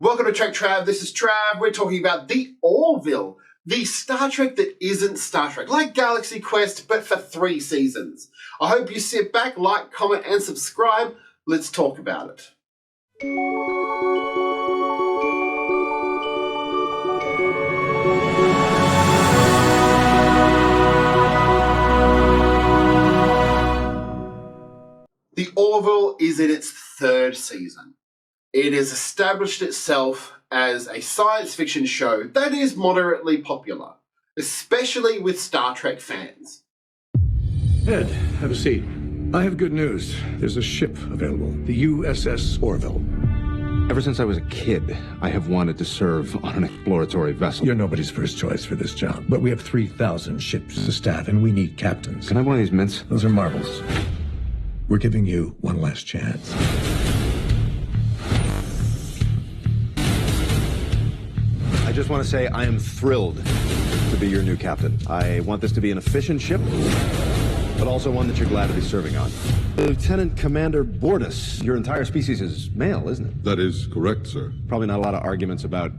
Welcome to Trek Trav. This is Trav. We're talking about the Orville, the Star Trek that isn't Star Trek, like Galaxy Quest, but for 3 seasons. I hope you sit back, like, comment, and subscribe. Let's talk about it. The Orville is in its 3rd season. It has established itself as a science fiction show that is moderately popular, especially with Star Trek fans. Ed, have a seat. I have good news. There's a ship available, the USS Orville. Ever since I was a kid, I have wanted to serve on an exploratory vessel. You're nobody's first choice for this job, but we have 3,000 ships to staff, and we need captains. Can I have one of these mints? Those are marbles. We're giving you one last chance. I just want to say I am thrilled to be your new captain. I want this to be an efficient ship, but also one that you're glad to be serving on. Lieutenant Commander Bordas, your entire species is male, isn't it? That is correct, sir. Probably not a lot of arguments about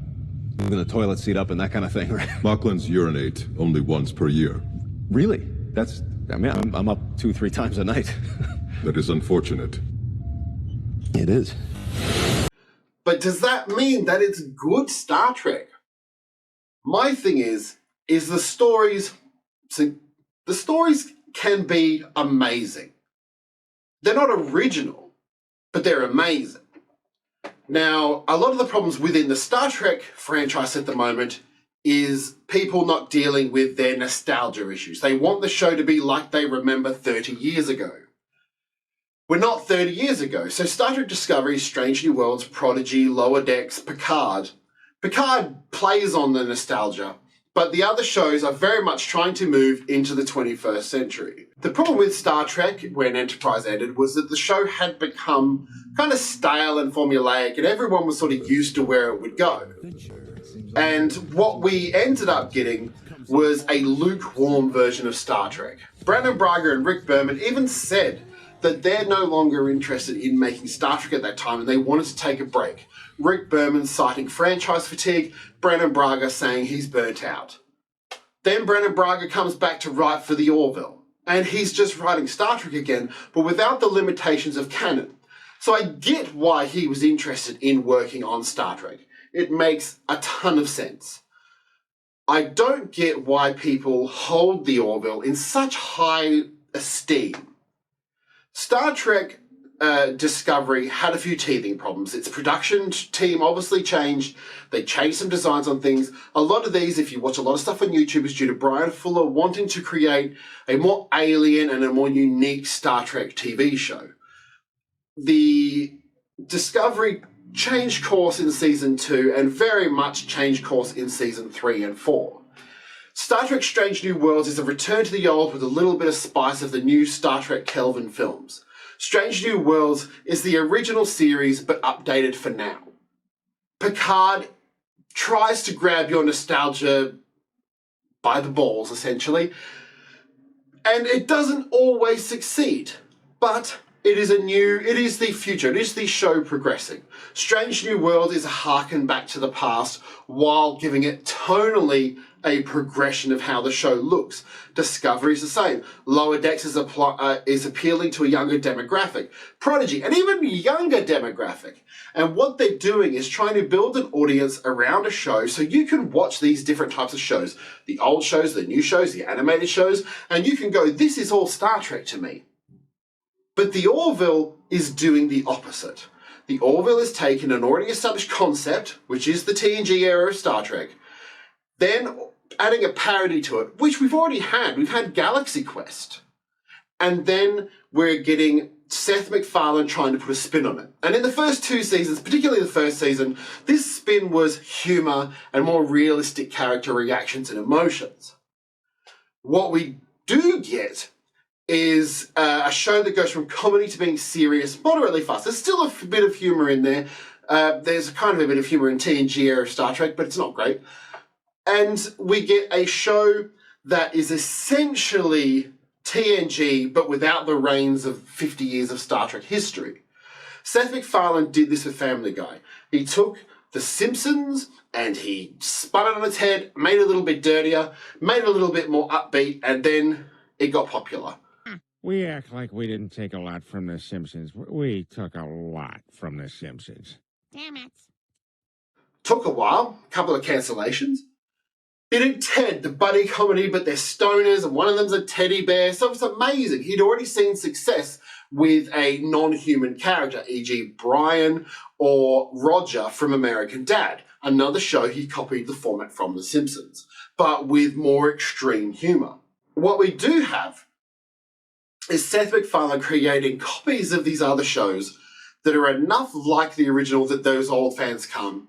moving the toilet seat up and that kind of thing, right? Mocklins urinate only once per year. Really? I'm up 2-3 times a night. That is unfortunate. It is. But does that mean that it's good Star Trek? My thing is the stories, the stories can be amazing. They're not original, but they're amazing. Now, a lot of the problems within the Star Trek franchise at the moment is people not dealing with their nostalgia issues. They want the show to be like they remember 30 years ago. We're not 30 years ago, so Star Trek Discovery, Strange New Worlds, Prodigy, Lower Decks, Picard plays on the nostalgia, but the other shows are very much trying to move into the 21st century. The problem with Star Trek, when Enterprise ended, was that the show had become kind of stale and formulaic, and everyone was sort of used to where it would go. And what we ended up getting was a lukewarm version of Star Trek. Brannon Braga and Rick Berman even said that they're no longer interested in making Star Trek at that time and they wanted to take a break. Rick Berman citing franchise fatigue, Brannon Braga saying he's burnt out. Then Brannon Braga comes back to write for the Orville, and he's just writing Star Trek again, but without the limitations of canon. So I get why he was interested in working on Star Trek. It makes a ton of sense. I don't get why people hold the Orville in such high esteem. Star Trek Discovery had a few teething problems. Its production team obviously changed. They changed some designs on things. A lot of these, if you watch a lot of stuff on YouTube, is due to Brian Fuller wanting to create a more alien and a more unique Star Trek TV show. The Discovery changed course in Season 2 and very much changed course in Season 3 and 4. Star Trek Strange New Worlds is a return to the old with a little bit of spice of the new Star Trek Kelvin films. Strange New Worlds is the original series but updated for now. Picard tries to grab your nostalgia by the balls, essentially, and it doesn't always succeed, but it is the future, it is the show progressing. Strange New World is a harken back to the past while giving it tonally a progression of how the show looks. Discovery is the same. Lower Decks is appealing to a younger demographic. Prodigy, an even younger demographic. And what they're doing is trying to build an audience around a show so you can watch these different types of shows. The old shows, the new shows, the animated shows, and you can go, this is all Star Trek to me. But the Orville is doing the opposite. The Orville has taken an already established concept, which is the TNG era of Star Trek, then adding a parody to it, which we've already had. We've had Galaxy Quest. And then we're getting Seth Macfarlanes trying to put a spin on it. And in the first 2 seasons, particularly the first season, this spin was humour and more realistic character reactions and emotions. What we do get is a show that goes from comedy to being serious moderately fast. There's still a bit of humour in there. There's kind of a bit of humour in TNG era of Star Trek, but it's not great. And we get a show that is essentially TNG, but without the reins of 50 years of Star Trek history. Seth MacFarlane did this with Family Guy. He took The Simpsons, and he spun it on its head, made it a little bit dirtier, made it a little bit more upbeat, and then it got popular. We act like we didn't take a lot from The Simpsons. We took a lot from The Simpsons. Damn it. Took a while, a couple of cancellations. He did Ted, the buddy comedy, but they're stoners, and one of them's a teddy bear, so it's amazing. He'd already seen success with a non-human character, e.g. Brian or Roger from American Dad, another show he copied the format from The Simpsons, but with more extreme humour. What we do have is Seth MacFarlane creating copies of these other shows that are enough like the original that those old fans come,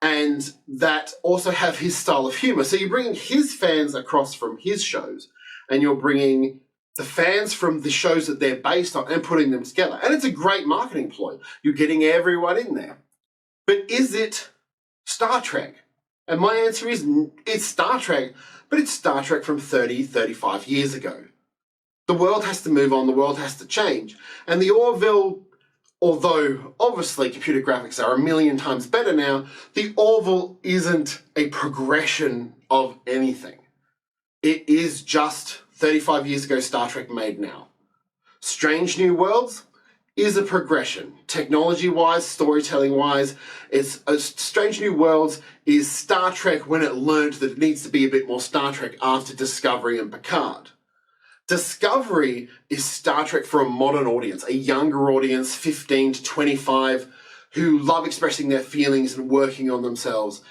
and that also have his style of humour. So you're bringing his fans across from his shows, and you're bringing the fans from the shows that they're based on and putting them together. And it's a great marketing ploy. You're getting everyone in there. But is it Star Trek? And my answer is it's Star Trek, but it's Star Trek from 30, 35 years ago. The world has to move on, the world has to change. And the Orville, although obviously computer graphics are a million times better now, the Orville isn't a progression of anything. It is just 35 years ago Star Trek made now. Strange New Worlds is a progression. Technology-wise, storytelling-wise, Strange New Worlds is Star Trek when it learned that it needs to be a bit more Star Trek after Discovery and Picard. Discovery is Star Trek for a modern audience, a younger audience, 15 to 25, who love expressing their feelings and working on themselves.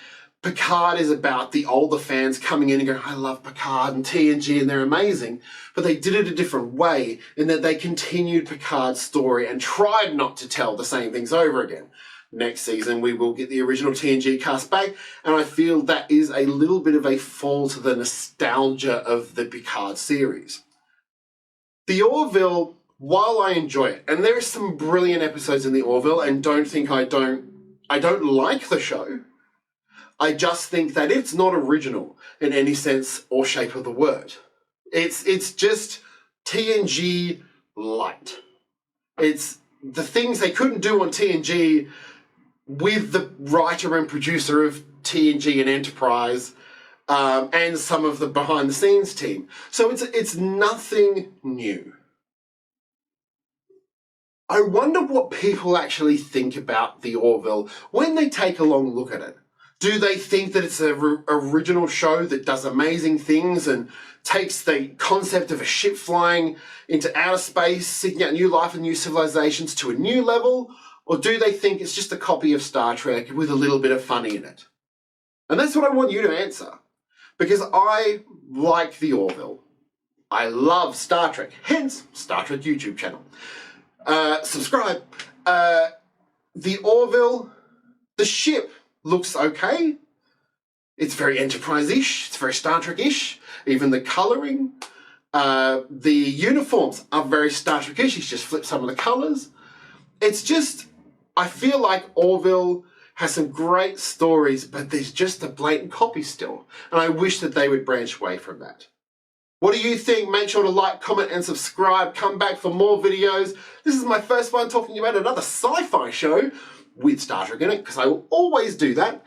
Picard is about the older fans coming in and going, I love Picard and TNG and they're amazing, but they did it a different way in that they continued Picard's story and tried not to tell the same things over again. Next season, we will get the original TNG cast back, and I feel that is a little bit of a fall to the nostalgia of the Picard series. The Orville, while I enjoy it, and there are some brilliant episodes in the Orville, and don't think I don't like the show, I just think that it's not original in any sense or shape of the word. It's just TNG light. It's the things they couldn't do on TNG with the writer and producer of TNG and Enterprise, and some of the behind-the-scenes team. So it's nothing new. I wonder what people actually think about the Orville when they take a long look at it. Do they think that it's an original show that does amazing things and takes the concept of a ship flying into outer space, seeking out new life and new civilizations to a new level? Or do they think it's just a copy of Star Trek with a little bit of funny in it? And that's what I want you to answer. Because I like the Orville. I love Star Trek, hence Star Trek YouTube channel. Subscribe. The Orville, the ship looks okay. It's very Enterprise-ish, it's very Star Trek-ish. Even the colouring. The uniforms are very Star Trek-ish, he's just flipped some of the colours. It's just, I feel like Orville has some great stories, but there's just a blatant copy still. And I wish that they would branch away from that. What do you think? Make sure to like, comment, and subscribe. Come back for more videos. This is my first one talking about another sci-fi show with Star Trek in it, because I will always do that.